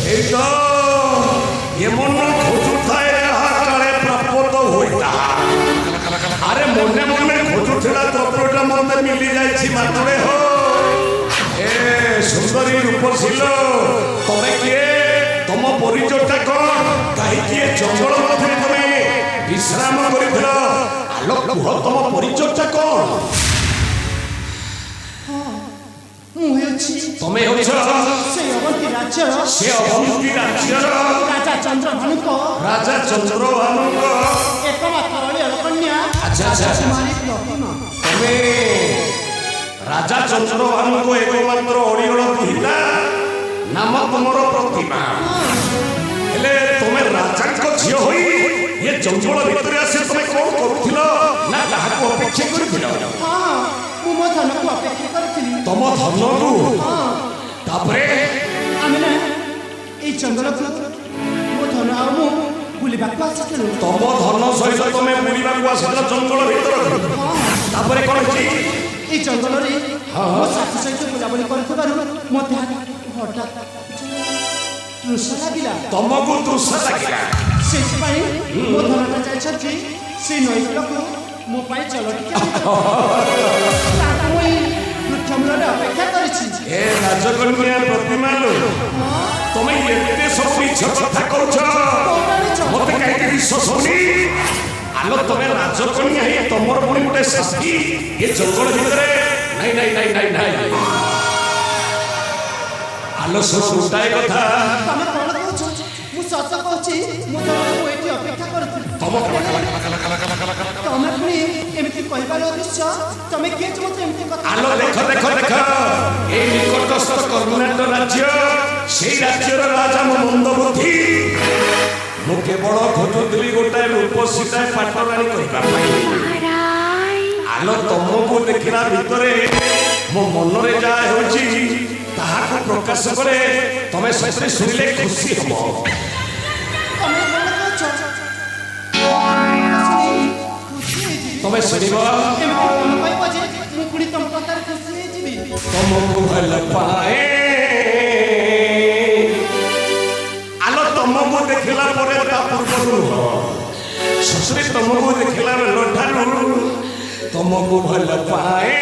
এই তো এমন খোঁজুথায় কালে প্রাপ্ত হইতা আরে মনে মনে খোঁজুথিলা দ্রব্যটা মতে মিলি যাইছি মাত্রে হো এ সুন্দরী রূপশীল তবে কিয়ে তম পরিচয়টা কর কাহিকি জঙ্গল মধ্যে তুমি বিশ্রাম করিছিল আলো কুহ তম পরিচয়টা কর তুমি হচ্ছ সে অবন্তী রাজ্যর রাজা চন্দ্রভানুক একমাত্র অলিয়ল কন্যা আচ্ছা আচ্ছা তুমি রাজা চন্দ্রভানুক একমাত্র অলিয়ল পিতা নাম তোমার প্রতিমা ହେଲେ ତମେ ରାଜାଙ୍କ ଝିଅ ହୋଇ ଏ ଜଙ୍ଗଲ ଭିତରେ ଆସି ତମେ କଣ କରୁଥିଲ ନା କାହାକୁ ଅପେକ୍ଷା କରିଥିଲ ମୁଁ ମୋ ଧନକୁ ଅପେକ୍ଷା କରିଥିଲି ତମ ଧନକୁ ତାପରେ ଆମେ ନା ଏଇ ଜଙ୍ଗଲକୁ ମୋ ଧନ ଆଉ ମୁଁ ବୁଲିବାକୁ ଆସିଥିଲୁ ତମ ଧନ ସହିତ ତମେ ବୁଲିବାକୁ ଆସିଥିଲ ଜଙ୍ଗଲ ଭିତରକୁ ତାପରେ କଣ ହେଇଛି ଏଇ ଜଙ୍ଗଲରେ ମୋ ସାଥୀ ସହିତ ବୁଲାବୁଲି କରୁଥିବାରୁ ମୋତେ ହଠାତ୍ ତୃଷା ଲାଗିଲା ତମକୁ ତୃଷା ଲାଗିଲା ସେଥିପାଇଁ ମୋ ଧନଟା ଯାଇଛନ୍ତି ସେ ନଈକୂଳକୁ ମୋ ପାଇଁ ଜଳ ଟିକେ ତାକୁ ମୁଁ ଏଇ ବୃକ୍ଷମୂଳରେ ଅପେକ୍ଷା କରିଛି ଏ ରାଜକନ୍ୟା ପ୍ରତିମା ତମେ ଏତେ ସବୁ ମିଛ କଥା କହୁଛ ମତେ କାହିଁକି ବିଶ୍ୱାସ ହଉନି ଆଲୋ ତମେ ରାଜକନ୍ୟା ହେଇ ତମର ପୁଣି ଗୋଟେ ଶାସ୍ତି ଏ ଜଙ୍ଗଲ ଭିତରେ ନାଇଁ ନାଇଁ ନାଇଁ ନାଇଁ ନାଇଁ ଆଲୋ ଗୋଟାଏ କଥା ତମେ କଣ କହୁଛ ମୁଁ ସତ କହୁଛି ମୁଁ ତମକୁ ଏଠି ଅପେକ୍ଷା କରୁଥିଲି ତମେ ପୁଣି ଏମିତି କହିବାର ଉଦ୍ଦେଶ୍ୟ ତମେ କିଏ ମତେ ଏମିତି କଥା ଆଲୋ ଦେଖ ଦେଖ ଦେଖ ଏଇ ନିକଟସ୍ଥ କର୍ଣ୍ଣାଟକ ରାଜ୍ୟ ସେଇ ରାଜ୍ୟର ରାଜା ମୋ ମନ୍ଦବୁଦ୍ଧି ମୁଁ କେବଳ ଖୋଜୁଥିଲି ଗୋଟାଏ ରୂପସୀତାଏ ପାଟରାଣୀ କରିବା ପାଇଁ ଆଲୋ ତମକୁ ଦେଖିଲା ଭିତରେ ମୋ ମନରେ ଯାହା ହେଉଛି ତାହାକୁ ପ୍ରକାଶ କରେ ତମେ ସେଥିରେ ଶୁଣିଲେ ଖୁସି ହବ ତମେ ଶୁଣିବ ତମକୁ ଭଲ ପାଏ ଆଲୋ ତମକୁ ଦେଖିଲା ପରେ ତା ପୂର୍ବରୁ ଶଶୁରୀ ତମକୁ ଦେଖିଲା ବେଳଠାରୁ ତମକୁ ଭଲ ପାଏ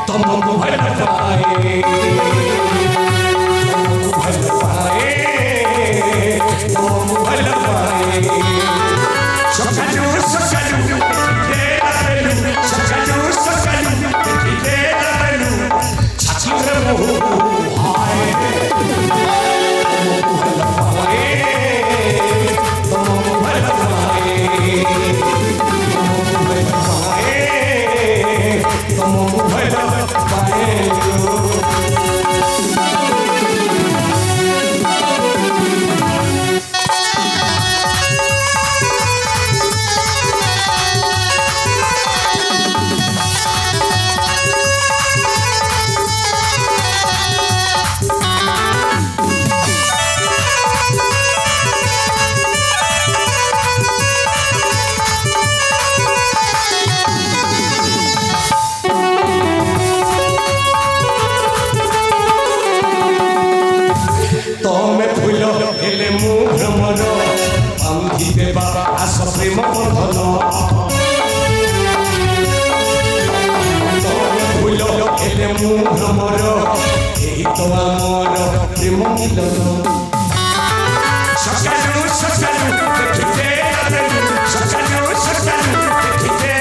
ତମକୁ ଭଲ ପାଏ ତମକୁ ଭଲ ପାଏ ତମକୁ ଭଲ ପାଏ ସକାଳୁ ସକାଳୁ ସକାଳୁ ସକାଳୁ ଦେଖିଲେ ଛାତିରେ ବହୁ ହାଏ ତମକୁ ଭଲ ପାଏ ତମକୁ ଭଲ ପାଏ ତମକୁ ଭଲ ପାଏ ତମକୁ ଭଲ ପାଏ ତମେ ଫୁଲ ହେଲେ ମୁଁ ଭ୍ରମର ବାନ୍ଧି ଦେବା ଆସ ପ୍ରେମ ବନ୍ଧନ ତମେ ଫୁଲ ହେଲେ ମୁଁ ଭ୍ରମର ଏହି ତ ଆମର ପ୍ରେମ ମିଲନ ସକାଳୁ ସକାଳୁ ଦେଖିଲେ ସକାଳୁ ସକାଳୁ ଦେଖିଲେ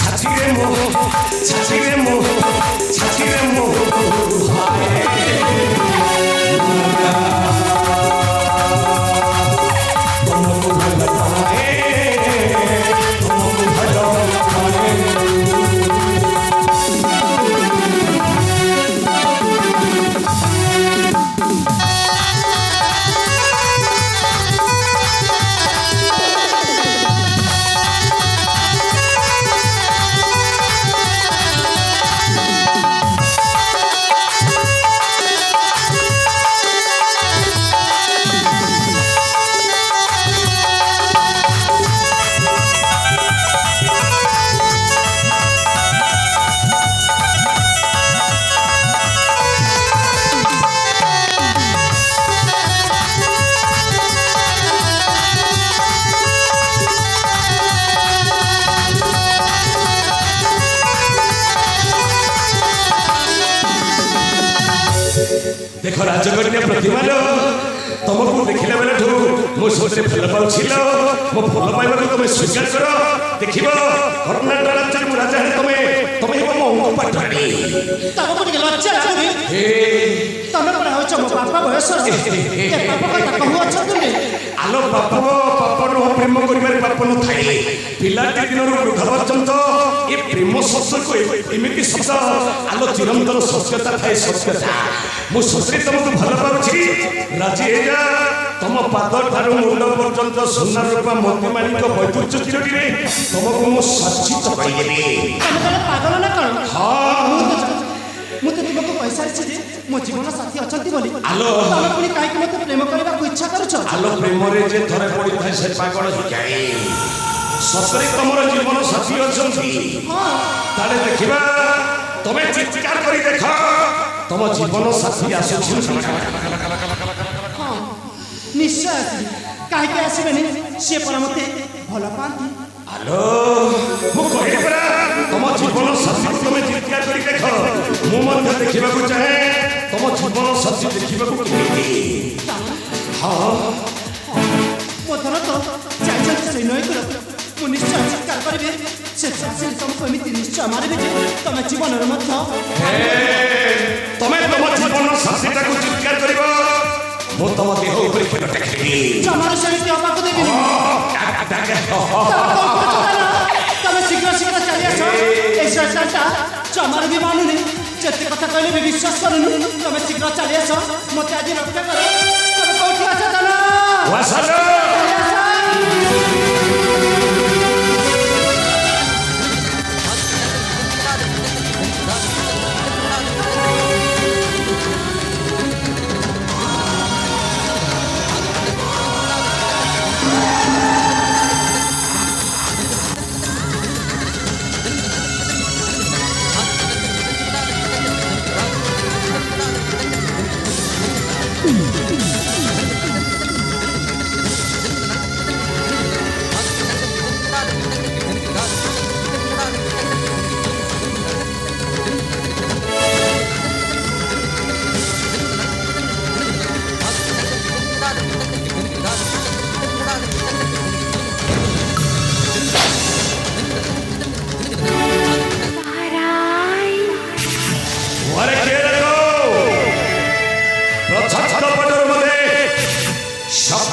ଛାତିରେ ମୋ ଛାତିରେ ମୋ ଛାତିରେ ମୋ ତମକୁ ଭଲ ପାଏ ତମକୁ ଭଲ ପାଏ দেখ রাজকন্যা প্রতিমা তোমাকে দেখিলা বেলাঠু মো সত্যি ভাল পাউছিল মো ভাল পাইବାକୁ তুমি স্বীকার কর দেখিব কর্ণাটক রাজ্যের মু রাজা হে তুমি ହେବ ମୋ ଅଙ୍କ ପାଠାଣୀ ତମକୁ ଟିକେ ଲଜ୍ଜା ଲାଗୁନି ତମେ ପରା ହଉଛ ମୋ ବାପା ବୟସର ଏ ପାପ କଥା କହୁଅଛ ତୁମେ ଆଲୋ ପାପ ନୁହଁ ପ୍ରେମ କରିବାରେ ପାପ ନଥାଏ ପିଲାଟି ଦିନରୁ ବୃଦ୍ଧ ପର୍ଯ୍ୟନ୍ତ ଏ ପ୍ରେମ ଶବ୍ଦକୁ ଏମିତି ଶବ୍ଦ ଆଲୋ ଚିରନ୍ତନ ସତ୍ୟତା ଥାଏ ସତ୍ୟତା ମୁଁ ସତରେ ତମକୁ ଭଲ ପାଉଛି ରାଜି ହେଇଯା ତମ ପାଦ ଠାରୁ ମୁଣ୍ଡ ପର୍ଯ୍ୟନ୍ତ ସୁନା ରୂପା ମୋତି ମାଣିକ ବୈଦୁର୍ଯ୍ୟ ଚିରଟିରେ ତମକୁ ମୁଁ ସଜ୍ଜିତ କରିଦେବି ତମେ ତାହେଲେ ପାଗଳ ନା କଣ ହଁ ମୁଁ ତ ତୁମକୁ କହିସାରିଛି ଯେ ମୋ ଜୀବନ ସାଥୀ ଅଛନ୍ତି ବୋଲି ଆଲୋ ତମେ ପୁଣି କାହିଁକି ମୋତେ ପ୍ରେମ କରିବାକୁ ଇଚ୍ଛା କରୁଛ ଆଲୋ ପ୍ରେମରେ ଯେ ଥରେ ପଡ଼ିଥାଏ ସେ ପାଗଳ ହେଇଯାଏ ସତରେ ତମର ଜୀବନ ସାଥୀ ଅଛନ୍ତି ତାହେଲେ ଦେଖିବା ତମେ ଚିତ୍କାର କରି ଦେଖ ତମ ଜୀବନ ସାଥୀ ଆସୁଛନ୍ତି ହଁ ନିଶ୍ଚୟ ଆସିବି କାହିଁକି ଆସିବେନି ସିଏ ପରା ମୋତେ ଭଲ ପାଆନ୍ତି ଆଲୋ ମୁଁ କହିଲି ପରା ତମ ଜୀବନ ସାଥୀ ତମେ ଚିତ୍କାର କରି ଦେଖ ମୁଁ ମଧ୍ୟ ଦେଖିବାକୁ ଚାହେଁ ତମ ଜୀବନ ସାଥୀ ଦେଖିବାକୁ କେମିତି ହଁ ମୋ ଧନ ତ ଯାଇଛନ୍ତି ସେଇ ନଈକୁ ମୁଁ ନିଶ୍ଚୟ ଚିତ୍କାର କରିବି ସେ ଆସିଲେ ତମକୁ ଏମିତି ନିଶ୍ଚୟ ମାରିବି ଯେ ତମେ ଜୀବନରେ ମଧ୍ୟ ତମେ ତମ ଜୀବନ ସାଥୀଟାକୁ ଚିତ୍କାର କରିବ ମୁଁ ତମ ଦେହ ଉପରେ ଟେକିବି ଜମାରୁ ସେମିତି ହବାକୁ ଦେବିନି ତମେ ଶୀଘ୍ର ଶୀଘ୍ର ଚାଲି ଆସ এই ଶୈତାନଟା ଜମାରୁ ବି ମାନୁନି ଯେତେ କଥା କହିଲେ ବି ବିଶ୍ୱାସ କରୁନି ତମେ ଶୀଘ୍ର ଚାଲି ଆସ ମୋତେ ଆଜି ରକ୍ଷା କର ତମେ କୋଉଠି ଅଛ ଧନ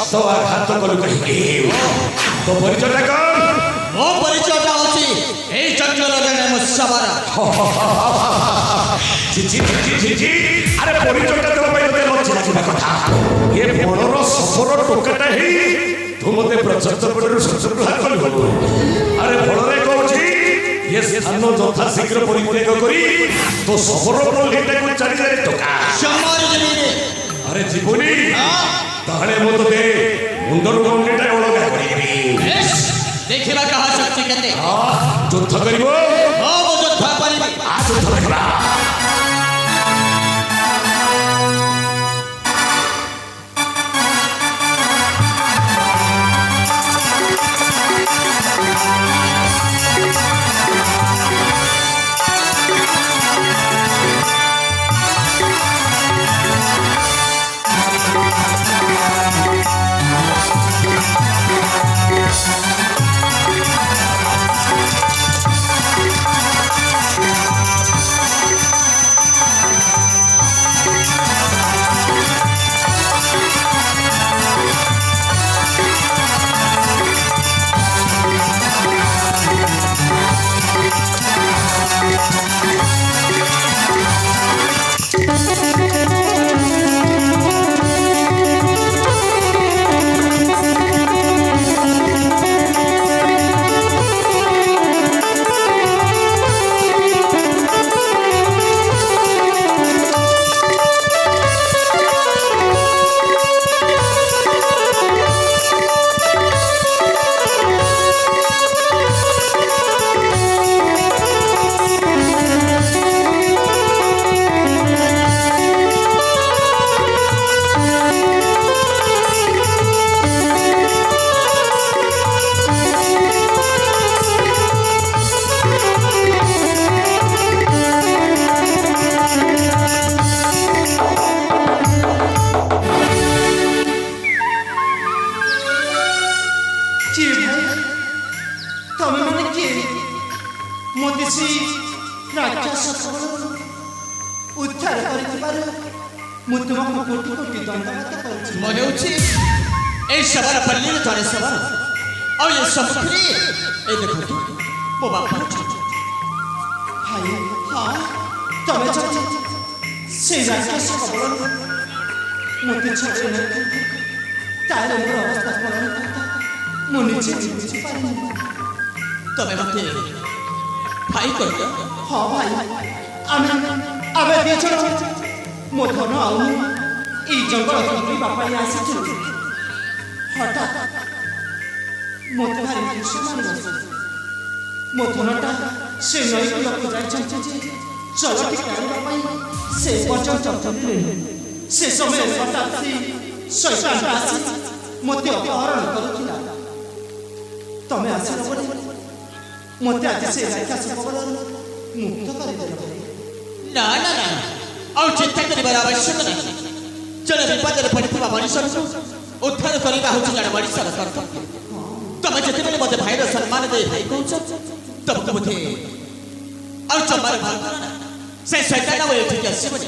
तो आघात कलु कहीं तो परिचयटा कौन मो परिचयटा होची ए जंगल रे मुसवारा जी अरे परिचयटा तो भाई मते लज्जा लागबा कथा ये बणर सफर टोकाटा ही तू मते प्रचलित पडरू सचुला कलु अरे बणरे कहूची ये स्थान यथा शीघ्र परित्याग करी तो सफर प्रलेटा को चली जाए टोका समार जमीने अरे जीवनी ताहले मत दे मुंडर गंगेटा ओळगा करिबी देखिबा कहा शक्ति केते युद्ध करिवो हां वो युद्ध करिबी आ युद्ध करा ମନୀଷୀ ରାକ୍ଷସ ଉଦ୍ଧାର କରିଥିବାରୁ ମୁଁ ତୁମକୁ କୋଟି କୋଟି ଦଣ୍ଡବତ କରୁଛି। ମନେ ହେଉଛି এই সবার পল্লীর জনে সবার ଆଉ ଏ ସମ୍ମୁଖରେ ଏ ଦେଖନ୍ତୁ ମୋ ବାପା ଅଛନ୍ତି। ଭାଇ ହଁ ତମେ ଯଦି ସେଇ ରାକ୍ଷସ କବଳରୁ ମୋତେ ଛଡ଼େଇ ନେଇଥାନ୍ତ ତାହେଲେ ମୋର ଅବସ୍ଥା କ'ଣ ହେଇଥାନ୍ତା ମୁଁ ନିଜେ ବୁଝିପାରିନି। ତମେ ମୋତେ ଭାଇ କହିଲ? ହଁ ଭାଇ ଆମେ ଦି ଜଣ ମୋ ଧନ ଆଉ ମୁଁ ଏଇ ଜଙ୍ଗଲ ବୁଲିବା ପାଇଁ ଆସିଛୁ। ହଠାତ୍ ମୋତେ ଭାରି ଖୁସି ମାନିଲା। ମୋ ଧନଟା ସେ ନଈ କୂଳକୁ ଯାଇଛନ୍ତି ଯେ ଜଳ ଟିକେ ଆଣିବା ପାଇଁ ସେ ପର୍ଯ୍ୟନ୍ତ ଚାଲିଲେଣି। ସେ ସମୟରେ ହଠାତ୍ ଶୈତାନଟା ଆସି ମୋତେ ଅପହରଣ କରୁଥିଲା। ତମେ ଆସିଲ ବୋଲି ମୋତେ ଆଜି ସେ ରାକ୍ଷସ କବଳରୁ ମୁକ୍ତ କରିଦେଲ। ନା ନା ନା ଆଉ ଚିନ୍ତା କରିବାର ଆବଶ୍ୟକ ନାହିଁ। ଜଣେ ବିପଦରେ ପଡ଼ିଥିବା ମଣିଷକୁ ଉଦ୍ଧାର କରିବା ହେଉଛି ଜଣେ ମଣିଷର କର୍ତ୍ତବ୍ୟ। ତମେ ଯେତେବେଳେ ମୋତେ ଭାଇର ସମ୍ମାନ ଦେଇ ଭାଇ କହୁଛ ତମକୁ ବୋଧେ ଆଉ ଜମାରେ ଭଲ କର ନା। ସେ ଶୈତାନ ଆଉ ଏଠିକି ଆସିବନି।